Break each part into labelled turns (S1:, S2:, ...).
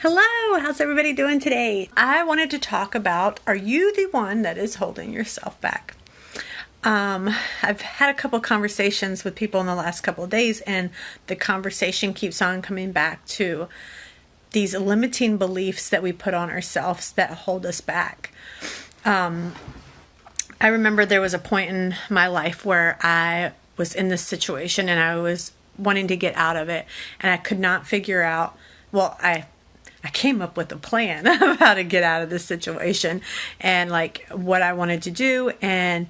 S1: Hello, how's everybody doing today? I wanted to talk about, are you the one that is holding yourself back? I've had a couple conversations with people in the last couple of days, and the conversation keeps on coming back to these limiting beliefs that we put on ourselves that hold us back. I remember there was a point in my life where I was in this situation and I was wanting to get out of it, and I could not figure out, I came up with a plan of how to get out of this situation and like what I wanted to do. And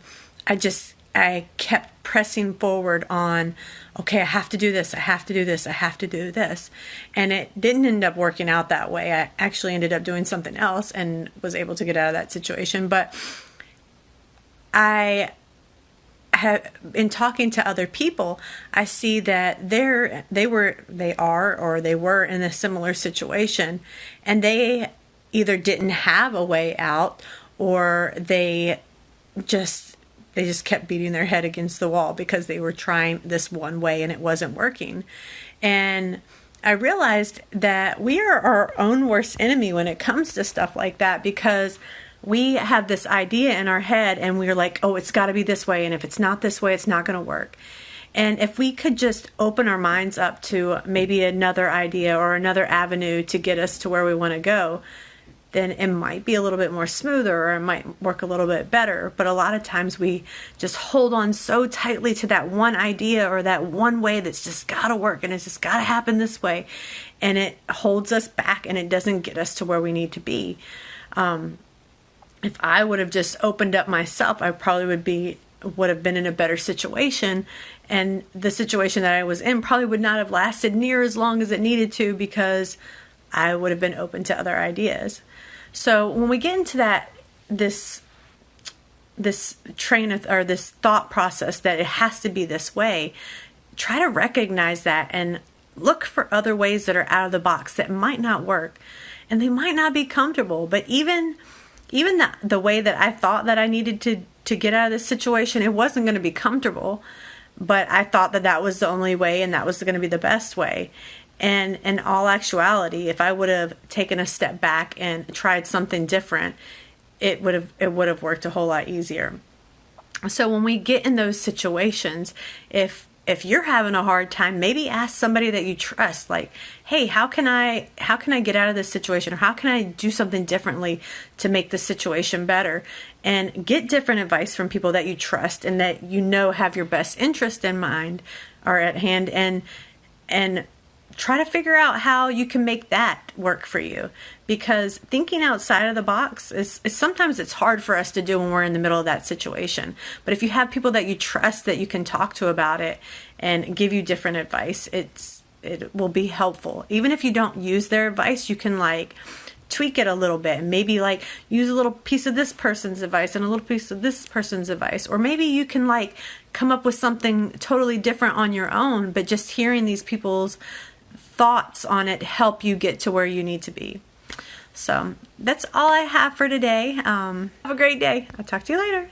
S1: I kept pressing forward on, okay, I have to do this. I have to do this. I have to do this. And it didn't end up working out that way. I actually ended up doing something else and was able to get out of that situation. But in talking to other people, I see that they were in a similar situation, and they either didn't have a way out, or they just kept beating their head against the wall because they were trying this one way and it wasn't working. And I realized that we are our own worst enemy when it comes to stuff like that, because we have this idea in our head and we're like, oh, it's got to be this way. And if it's not this way, it's not going to work. And if we could just open our minds up to maybe another idea or another avenue to get us to where we want to go, then it might be a little bit more smoother, or it might work a little bit better. But a lot of times we just hold on so tightly to that one idea or that one way that's just got to work and it's just got to happen this way. And it holds us back and it doesn't get us to where we need to be. If I would have just opened up myself, I probably would have been in a better situation, and the situation that I was in probably would not have lasted near as long as it needed to, because I would have been open to other ideas. So when we get into this train of, or this thought process that it has to be this way, try to recognize that and look for other ways that are out of the box that might not work, and they might not be comfortable. But even the way that I thought that I needed to get out of this situation, it wasn't going to be comfortable, but I thought that was the only way and that was going to be the best way. And in all actuality, if I would have taken a step back and tried something different, it would have worked a whole lot easier. So when we get in those situations, if you're having a hard time, maybe ask somebody that you trust, like, hey, how can I get out of this situation? Or how can I do something differently to make the situation better? And get different advice from people that you trust and that you know have your best interest in mind or at hand, and try to figure out how you can make that work for you. Because thinking outside of the box is sometimes it's hard for us to do when we're in the middle of that situation. But if you have people that you trust that you can talk to about it and give you different advice, it will be helpful. Even if you don't use their advice, you can like tweak it a little bit and maybe like use a little piece of this person's advice and a little piece of this person's advice. Or maybe you can like come up with something totally different on your own, but just hearing these people's thoughts on it help you get to where you need to be. So that's all I have for today. Have a great day. I'll talk to you later.